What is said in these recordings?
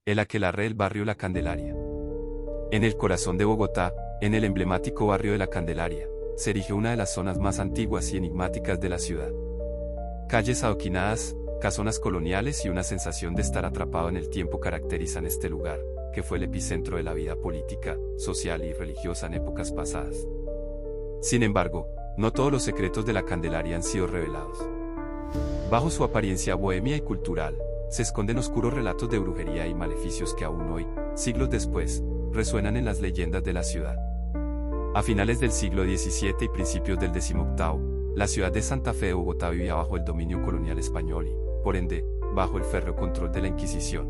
El aquelarre del barrio La Candelaria. En el corazón de Bogotá, en el emblemático barrio de La Candelaria, se erige una de las zonas más antiguas y enigmáticas de la ciudad. Calles adoquinadas, casonas coloniales y una sensación de estar atrapado en el tiempo caracterizan este lugar, que fue el epicentro de la vida política, social y religiosa en épocas pasadas. Sin embargo, no todos los secretos de La Candelaria han sido revelados. Bajo su apariencia bohemia y cultural, se esconden oscuros relatos de brujería y maleficios que aún hoy, siglos después, resuenan en las leyendas de la ciudad. A finales del siglo XVII y principios del XVIII, la ciudad de Santa Fe de Bogotá vivía bajo el dominio colonial español y, por ende, bajo el férreo control de la Inquisición.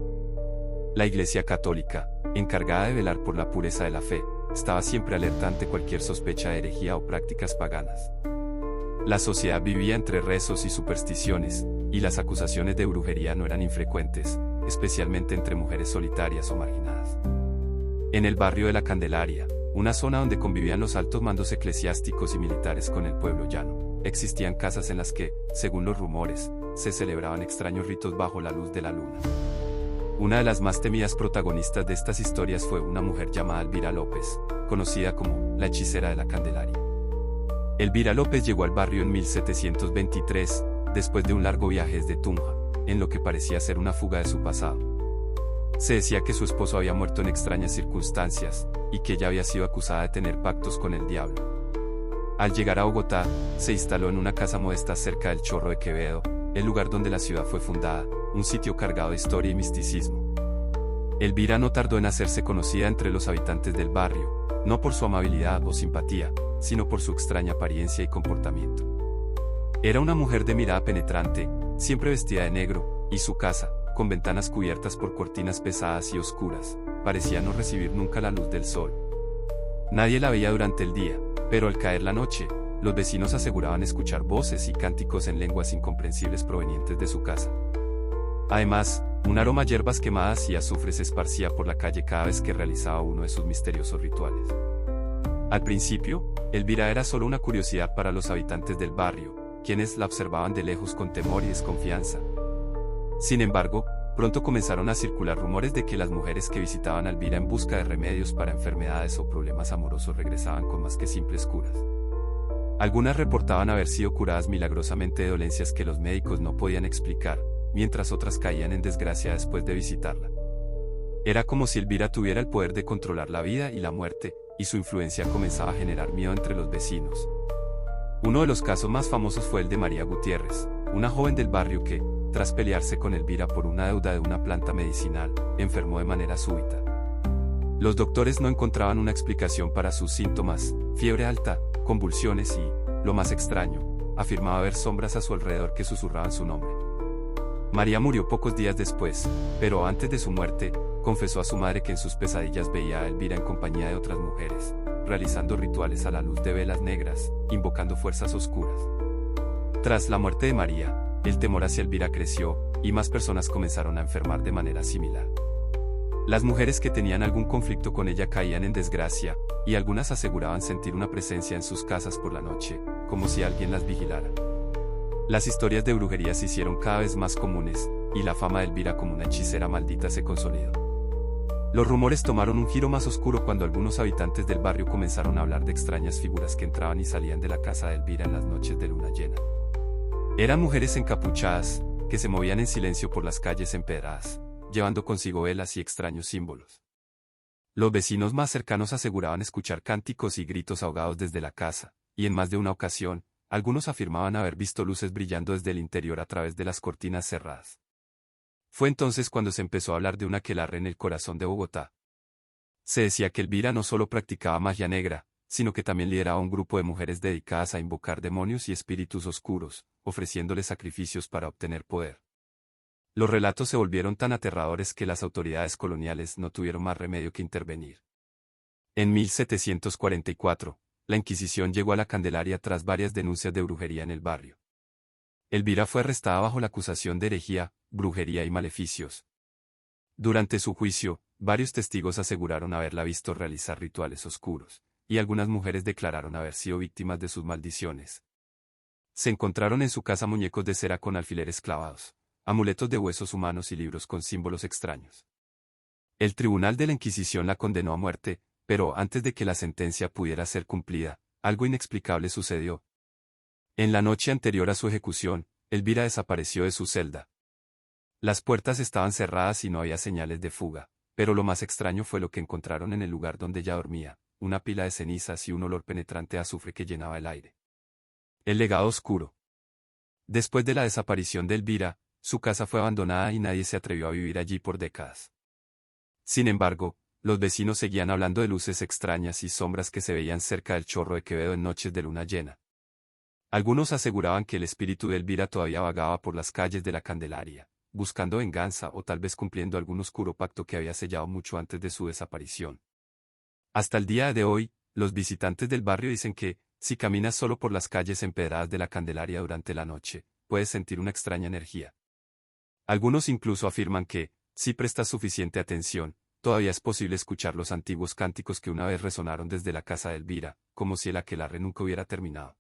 La Iglesia Católica, encargada de velar por la pureza de la fe, estaba siempre alerta ante cualquier sospecha de herejía o prácticas paganas. La sociedad vivía entre rezos y supersticiones, y las acusaciones de brujería no eran infrecuentes, especialmente entre mujeres solitarias o marginadas. En el barrio de La Candelaria, una zona donde convivían los altos mandos eclesiásticos y militares con el pueblo llano, existían casas en las que, según los rumores, se celebraban extraños ritos bajo la luz de la luna. Una de las más temidas protagonistas de estas historias fue una mujer llamada Elvira López, conocida como la hechicera de La Candelaria. Elvira López llegó al barrio en 1723, después de un largo viaje desde Tunja, en lo que parecía ser una fuga de su pasado. Se decía que su esposo había muerto en extrañas circunstancias, y que ella había sido acusada de tener pactos con el diablo. Al llegar a Bogotá, se instaló en una casa modesta cerca del Chorro de Quevedo, el lugar donde la ciudad fue fundada, un sitio cargado de historia y misticismo. Elvira no tardó en hacerse conocida entre los habitantes del barrio, no por su amabilidad o simpatía, sino por su extraña apariencia y comportamiento. Era una mujer de mirada penetrante, siempre vestida de negro, y su casa, con ventanas cubiertas por cortinas pesadas y oscuras, parecía no recibir nunca la luz del sol. Nadie la veía durante el día, pero al caer la noche, los vecinos aseguraban escuchar voces y cánticos en lenguas incomprensibles provenientes de su casa. Además, un aroma a hierbas quemadas y azufre se esparcía por la calle cada vez que realizaba uno de sus misteriosos rituales. Al principio, Elvira era solo una curiosidad para los habitantes del barrio, quienes la observaban de lejos con temor y desconfianza. Sin embargo, pronto comenzaron a circular rumores de que las mujeres que visitaban a Elvira en busca de remedios para enfermedades o problemas amorosos regresaban con más que simples curas. Algunas reportaban haber sido curadas milagrosamente de dolencias que los médicos no podían explicar, mientras otras caían en desgracia después de visitarla. Era como si Elvira tuviera el poder de controlar la vida y la muerte, y su influencia comenzaba a generar miedo entre los vecinos. Uno de los casos más famosos fue el de María Gutiérrez, una joven del barrio que, tras pelearse con Elvira por una deuda de una planta medicinal, enfermó de manera súbita. Los doctores no encontraban una explicación para sus síntomas, fiebre alta, convulsiones y, lo más extraño, afirmaba ver sombras a su alrededor que susurraban su nombre. María murió pocos días después, pero antes de su muerte, confesó a su madre que en sus pesadillas veía a Elvira en compañía de otras mujeres, realizando rituales a la luz de velas negras, invocando fuerzas oscuras. Tras la muerte de María, el temor hacia Elvira creció, y más personas comenzaron a enfermar de manera similar. Las mujeres que tenían algún conflicto con ella caían en desgracia, y algunas aseguraban sentir una presencia en sus casas por la noche, como si alguien las vigilara. Las historias de brujería se hicieron cada vez más comunes, y la fama de Elvira como una hechicera maldita se consolidó. Los rumores tomaron un giro más oscuro cuando algunos habitantes del barrio comenzaron a hablar de extrañas figuras que entraban y salían de la casa de Elvira en las noches de luna llena. Eran mujeres encapuchadas, que se movían en silencio por las calles empedradas, llevando consigo velas y extraños símbolos. Los vecinos más cercanos aseguraban escuchar cánticos y gritos ahogados desde la casa, y en más de una ocasión, algunos afirmaban haber visto luces brillando desde el interior a través de las cortinas cerradas. Fue entonces cuando se empezó a hablar de un aquelarre en el corazón de Bogotá. Se decía que Elvira no solo practicaba magia negra, sino que también lideraba un grupo de mujeres dedicadas a invocar demonios y espíritus oscuros, ofreciéndoles sacrificios para obtener poder. Los relatos se volvieron tan aterradores que las autoridades coloniales no tuvieron más remedio que intervenir. En 1744, la Inquisición llegó a La Candelaria tras varias denuncias de brujería en el barrio. Elvira fue arrestada bajo la acusación de herejía, brujería y maleficios. Durante su juicio, varios testigos aseguraron haberla visto realizar rituales oscuros, y algunas mujeres declararon haber sido víctimas de sus maldiciones. Se encontraron en su casa muñecos de cera con alfileres clavados, amuletos de huesos humanos y libros con símbolos extraños. El tribunal de la Inquisición la condenó a muerte, pero antes de que la sentencia pudiera ser cumplida, algo inexplicable sucedió. En la noche anterior a su ejecución, Elvira desapareció de su celda. Las puertas estaban cerradas y no había señales de fuga, pero lo más extraño fue lo que encontraron en el lugar donde ella dormía, una pila de cenizas y un olor penetrante a azufre que llenaba el aire. El legado oscuro. Después de la desaparición de Elvira, su casa fue abandonada y nadie se atrevió a vivir allí por décadas. Sin embargo, los vecinos seguían hablando de luces extrañas y sombras que se veían cerca del Chorro de Quevedo en noches de luna llena. Algunos aseguraban que el espíritu de Elvira todavía vagaba por las calles de la Candelaria, buscando venganza o tal vez cumpliendo algún oscuro pacto que había sellado mucho antes de su desaparición. Hasta el día de hoy, los visitantes del barrio dicen que, si caminas solo por las calles empedradas de la Candelaria durante la noche, puedes sentir una extraña energía. Algunos incluso afirman que, si prestas suficiente atención, todavía es posible escuchar los antiguos cánticos que una vez resonaron desde la casa de Elvira, como si el aquelarre nunca hubiera terminado.